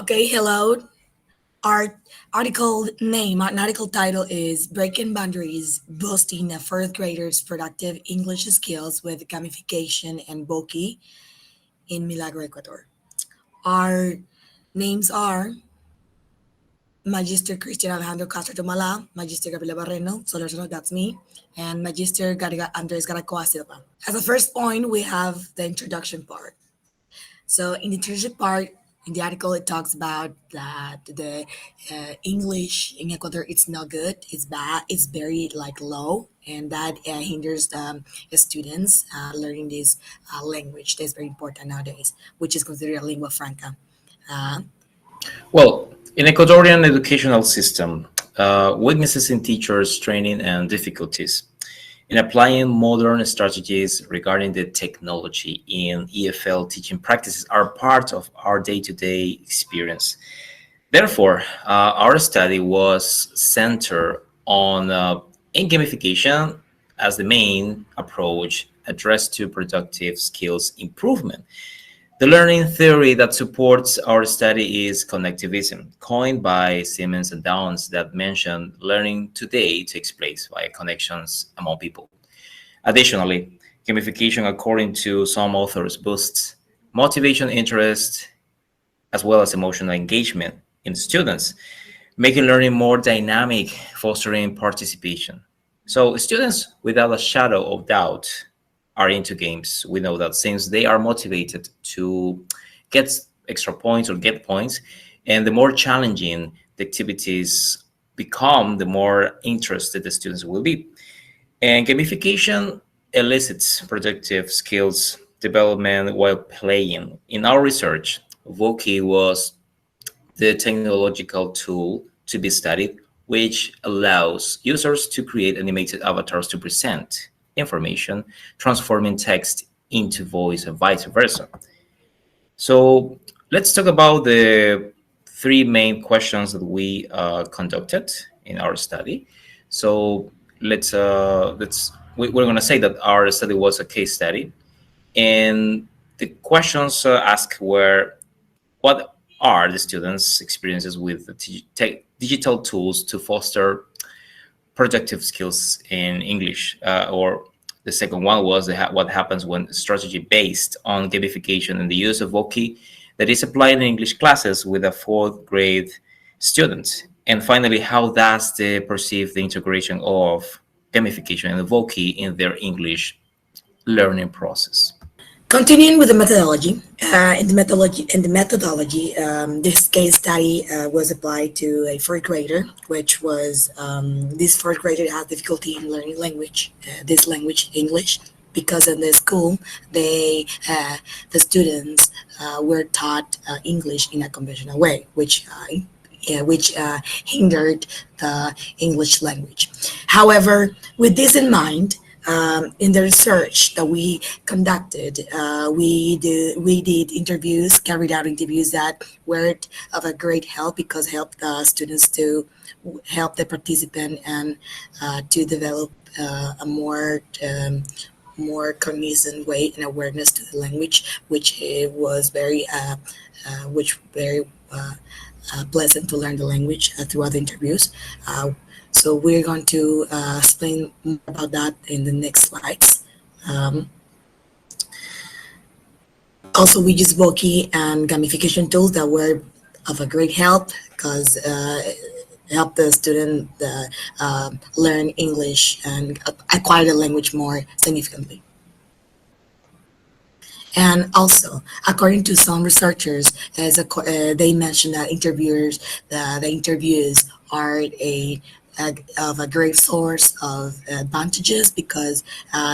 Okay, hello. Our article title is Breaking Boundaries, Boosting a Fourth Grader's Productive English Skills with Gamification and Voki in Milagro, Ecuador. Our names are Magister Cristhian Alejandro Castro Tómala, Magister Gabriela Barreno, Solórzano, that's me, and Magister Andrés Garaicoa Silva. As a first point, we have the introduction part. So in the introduction part, in the article, it talks about that the English in Ecuador, it's not good, it's bad, it's very low, and that hinders the students learning this language that's very important nowadays, which is considered a lingua franca. Well, in Ecuadorian educational system, weaknesses in teachers' training and difficulties in applying modern strategies regarding the technology in EFL teaching practices are part of our day-to-day experience. Therefore, our study was centered on gamification as the main approach addressed to productive skills improvement. The learning theory that supports our study is connectivism, coined by Simmons and Downs, that mentioned learning today takes place via connections among people. Additionally, gamification, according to some authors, boosts motivation, interest, as well as emotional engagement in students, making learning more dynamic, fostering participation. So students, without a shadow of doubt, are into games. We know that since they are motivated to get extra points or get points, and the more challenging the activities become, the more interested the students will be. And gamification elicits productive skills development while playing. In our research, Voki was the technological tool to be studied, which allows users to create animated avatars to present information, transforming text into voice and vice versa. So let's talk about the three main questions that we conducted in our study. So we're going to say that our study was a case study, and the questions asked were: what are the students' experiences with the digital tools to foster productive skills in English? Or the second one was what happens when strategy based on gamification and the use of Voki that is applied in English classes with a fourth grade student. And finally, how does they perceive the integration of gamification and the Voki in their English learning process? Continuing with the methodology, this case study was applied to a fourth grader, which was this fourth grader had difficulty in learning language, this language, English, because in the school the students were taught English in a conventional way, which hindered the English language. However, with this in mind, in the research that we conducted, we did interviews, carried out interviews that were of a great help because helped the students to help the participant and to develop a more cognizant way and awareness to the language, which was very pleasant to learn the language throughout the interviews. So we're going to explain more about that in the next slides. Also, we use Voki and gamification tools that were of a great help because help the student learn English and acquire the language more significantly. And also, according to some researchers, they mentioned that the interviews are of a great source of advantages because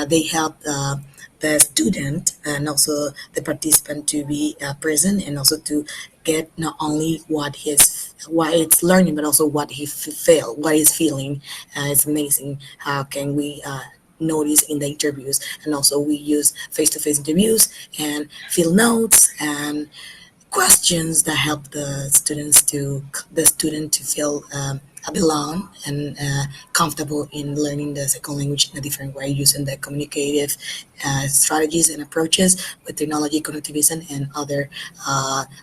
they help the student and also the participant to be present and also to get not only what it's learning but also what he's feeling. It's amazing how can we notice in the interviews, and also we use face-to-face interviews and field notes and questions that help the student to feel belong and comfortable in learning the second language in a different way, using the communicative strategies and approaches with technology, connectivism, and other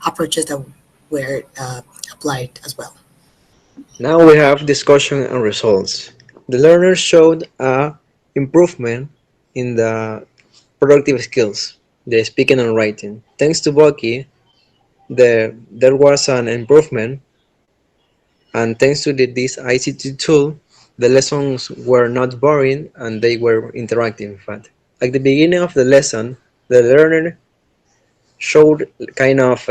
approaches that were applied as well. Now we have discussion and results. The learners showed a improvement in the productive skills, the speaking and writing. Thanks to 𝗏𝘂, there was an improvement, and thanks to this ICT tool, the lessons were not boring and they were interactive, in fact. At the beginning of the lesson, the learner showed kind of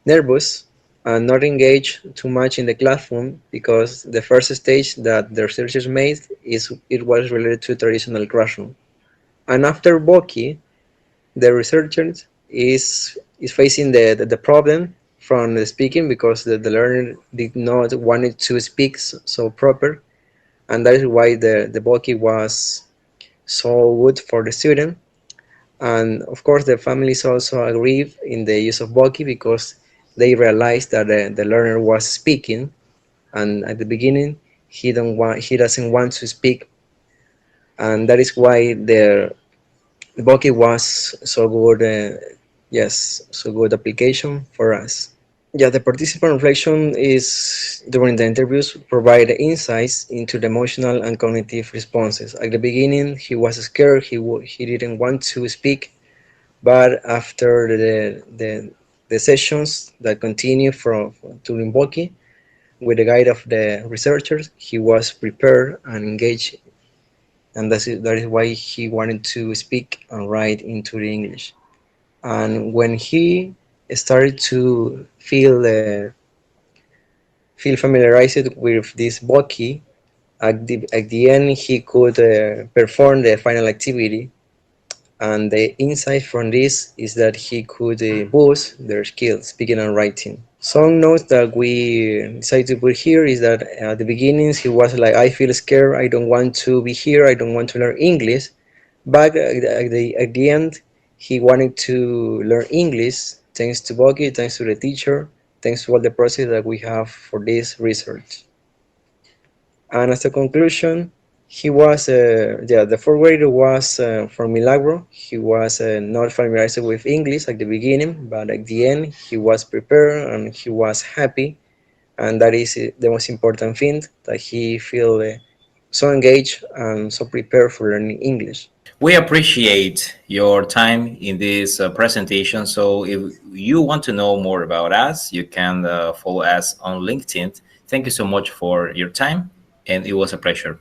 nervous and not engaged too much in the classroom because the first stage that the researchers made is it was related to traditional classroom. And after 𝗏𝘂, the researchers is facing the problem from the speaking because the learner did not wanted to speak so proper, and that is why the 𝗏𝘂 was so good for the student. And of course, the families also agreed in the use of 𝗏𝘂 because they realized that the learner was speaking, and at the beginning he doesn't want to speak, and that is why the 𝗏𝘂 was so good. Yes, so good application for us. Yeah, the participant reflection is during the interviews provide insights into the emotional and cognitive responses. At the beginning, he was scared. He didn't want to speak, but after the sessions that continue from during 𝗏𝘂 with the guide of the researchers, he was prepared and engaged, and that is why he wanted to speak and write into the English. And when he started to feel familiarized with this 𝗏𝘂, at the end he could perform the final activity, and the insight from this is that he could boost their skills, speaking and writing. Some notes that we decided to put here is that at the beginnings he was like, I feel scared, I don't want to be here, I don't want to learn English. But at the end, he wanted to learn English thanks to 𝗏𝘂, thanks to the teacher, thanks to all the process that we have for this research. And as a conclusion, he was, the fourth grader was from Milagro. He was not familiarized with English at the beginning, but at the end, he was prepared and he was happy. And that is the most important thing, that he feel so engaged and so prepared for learning English. We appreciate your time in this presentation. So if you want to know more about us, you can follow us on LinkedIn. Thank you so much for your time, and it was a pleasure.